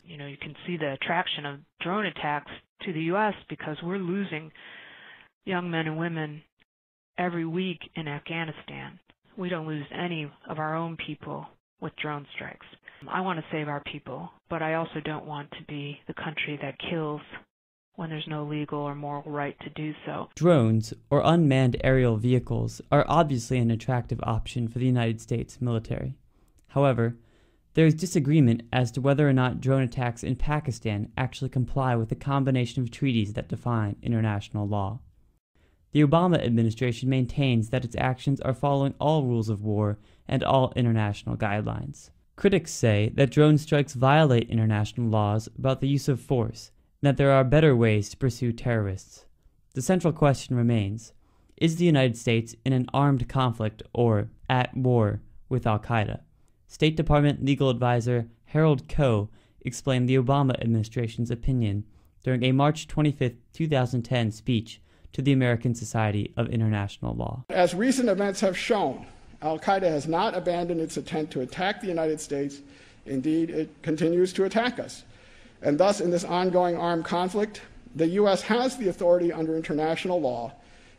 You know, you can see the attraction of drone attacks to the U.S. because we're losing young men and women every week in Afghanistan. We don't lose any of our own people with drone strikes. I want to save our people, but I also don't want to be the country that kills when there's no legal or moral right to do so. Drones, or unmanned aerial vehicles, are obviously an attractive option for the United States military. However, there is disagreement as to whether or not drone attacks in Pakistan actually comply with the combination of treaties that define international law. The Obama administration maintains that its actions are following all rules of war and all international guidelines. Critics say that drone strikes violate international laws about the use of force, and that there are better ways to pursue terrorists. The central question remains, is the United States in an armed conflict or at war with al-Qaeda? State Department legal advisor Harold Koh explained the Obama administration's opinion during a March 25, 2010 speech to the American Society of International Law. As recent events have shown, al-Qaeda has not abandoned its attempt to attack the United States. Indeed, it continues to attack us. And thus, in this ongoing armed conflict, the U.S. has the authority under international law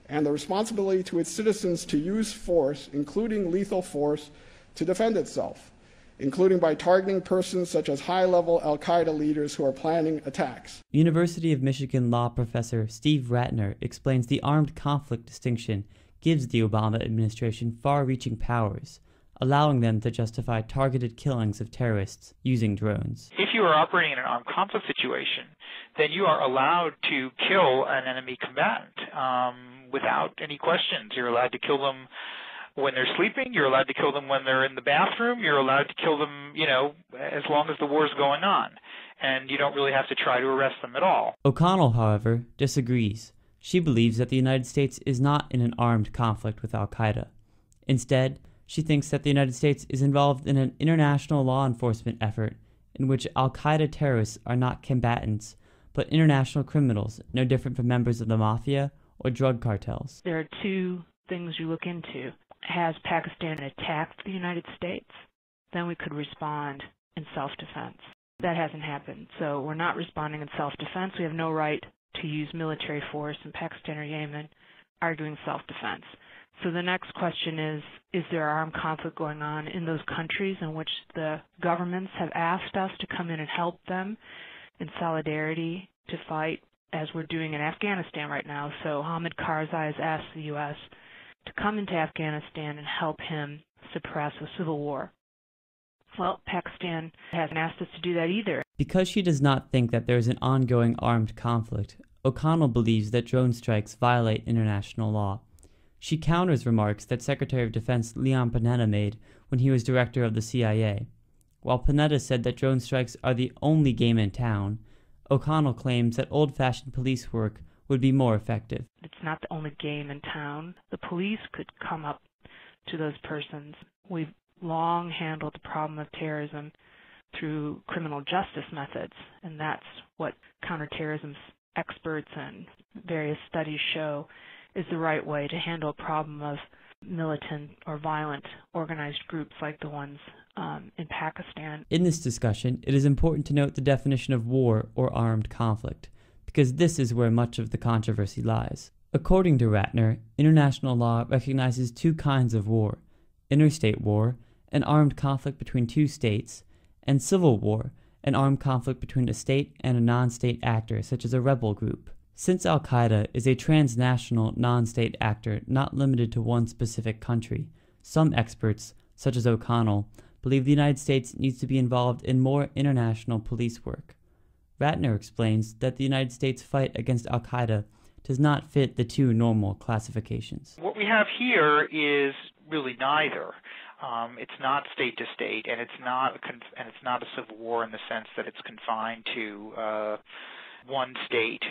and the responsibility to its citizens to use force, including lethal force, to defend itself, including by targeting persons such as high-level al-Qaeda leaders who are planning attacks. University of Michigan law professor Steve Ratner explains the armed conflict distinction gives the Obama administration far-reaching powers, allowing them to justify targeted killings of terrorists using drones. If you are operating in an armed conflict situation, then you are allowed to kill an enemy combatant without any questions. You're allowed to kill them when they're sleeping, you're allowed to kill them when they're in the bathroom, you're allowed to kill them, as long as the war's going on. And you don't really have to try to arrest them at all. O'Connell, however, disagrees. She believes that the United States is not in an armed conflict with al-Qaeda. Instead, she thinks that the United States is involved in an international law enforcement effort in which al-Qaeda terrorists are not combatants, but international criminals, no different from members of the mafia or drug cartels. There are two things you look into. Has Pakistan attacked the United States? Then we could respond in self-defense. That hasn't happened, so we're not responding in self-defense. We have no right to use military force in Pakistan or Yemen, arguing self-defense. So the next question is there armed conflict going on in those countries in which the governments have asked us to come in and help them in solidarity to fight, as we're doing in Afghanistan right now? So Hamid Karzai has asked the U.S. to come into Afghanistan and help him suppress a civil war. Well, Pakistan hasn't asked us to do that either. Because she does not think that there is an ongoing armed conflict, O'Connell believes that drone strikes violate international law. She counters remarks that Secretary of Defense Leon Panetta made when he was director of the CIA. While Panetta said that drone strikes are the only game in town, O'Connell claims that old-fashioned police work would be more effective. It's not the only game in town. The police could come up to those persons. We've long handled the problem of terrorism through criminal justice methods, and that's what counterterrorism experts and various studies show is the right way to handle a problem of militant or violent organized groups like the ones in Pakistan. In this discussion, it is important to note the definition of war or armed conflict, because this is where much of the controversy lies. According to Ratner, international law recognizes two kinds of war: interstate war, an armed conflict between two states, and civil war, an armed conflict between a state and a non-state actor, such as a rebel group. Since al-Qaeda is a transnational non-state actor not limited to one specific country, some experts, such as O'Connell, believe the United States needs to be involved in more international police work. Ratner explains that the United States fight against al-Qaeda does not fit the two normal classifications. What we have here is really neither. It's not state to state, and it's not a civil war in the sense that it's confined to one state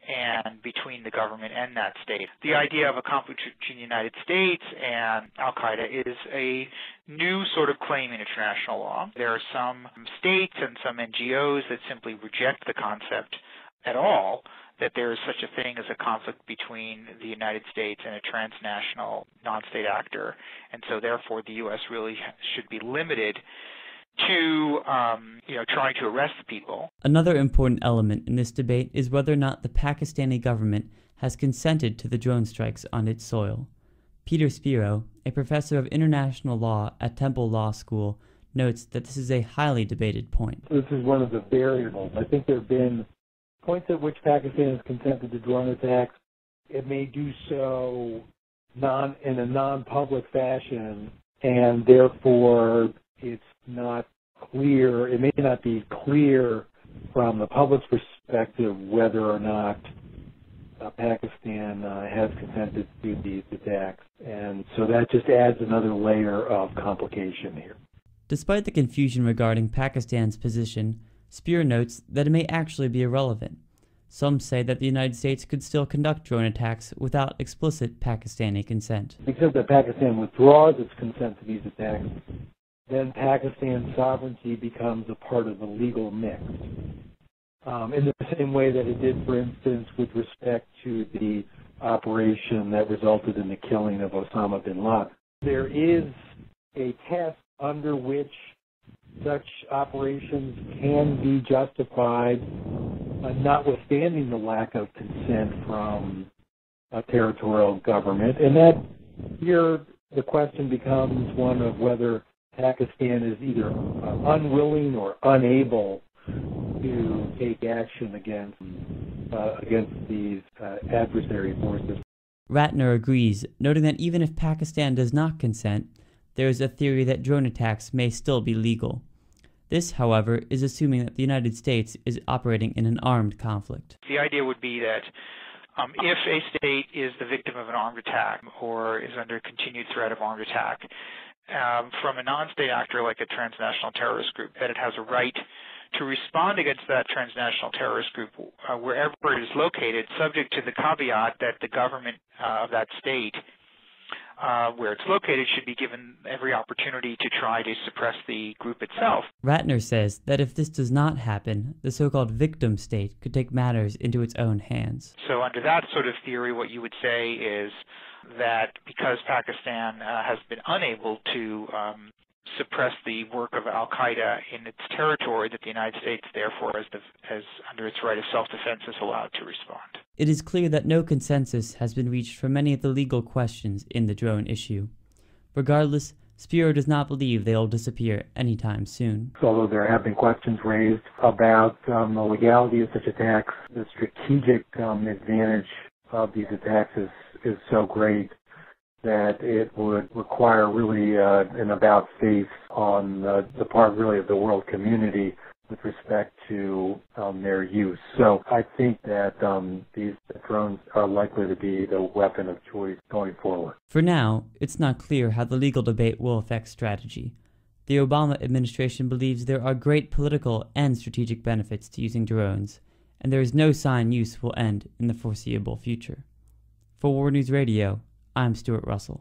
and between the government and that state. The idea of a conflict between the United States and al-Qaeda is a new sort of claim in international law. There are some states and some NGOs that simply reject the concept at all that there is such a thing as a conflict between the United States and a transnational non-state actor, and so therefore the U.S. really should be limited to trying to arrest people. Another important element in this debate is whether or not the Pakistani government has consented to the drone strikes on its soil. Peter Spiro, a professor of international law at Temple Law School, notes that this is a highly debated point. This is one of the variables. I think there have been points at which Pakistan has consented to drone attacks. It may do so in a non-public fashion, and therefore it's not clear. It may not be clear from the public's perspective whether or not Pakistan has consented to these attacks. And so that just adds another layer of complication here. Despite the confusion regarding Pakistan's position, Spear notes that it may actually be irrelevant. Some say that the United States could still conduct drone attacks without explicit Pakistani consent. Except that Pakistan withdraws its consent to these attacks, then Pakistan's sovereignty becomes a part of the legal mix. In the same way that it did, for instance, with respect to the operation that resulted in the killing of Osama bin Laden. There is a test under which such operations can be justified, notwithstanding the lack of consent from a territorial government. And that here the question becomes one of whether Pakistan is either unwilling or unable to take action against these adversary forces. Ratner agrees, noting that even if Pakistan does not consent, there is a theory that drone attacks may still be legal. This, however, is assuming that the United States is operating in an armed conflict. The idea would be that if a state is the victim of an armed attack or is under continued threat of armed attack from a non-state actor like a transnational terrorist group, that it has a right to respond against that transnational terrorist group wherever it is located, subject to the caveat that the government of that state where it's located should be given every opportunity to try to suppress the group itself. Ratner says that if this does not happen, the so-called victim state could take matters into its own hands. So under that sort of theory, what you would say is that because Pakistan has been unable to suppress the work of al-Qaeda in its territory, that the United States, therefore, as under its right of self-defense, is allowed to respond. It is clear that no consensus has been reached for many of the legal questions in the drone issue. Regardless, Spiro does not believe they will disappear anytime soon. Although there have been questions raised about the legality of such attacks, the strategic advantage of these attacks is so great that it would require really an about-face on the part really of the world community with respect to their use. So I think that these drones are likely to be the weapon of choice going forward. For now, it's not clear how the legal debate will affect strategy. The Obama administration believes there are great political and strategic benefits to using drones, and there is no sign use will end in the foreseeable future. For World News Radio, I'm Stuart Russell.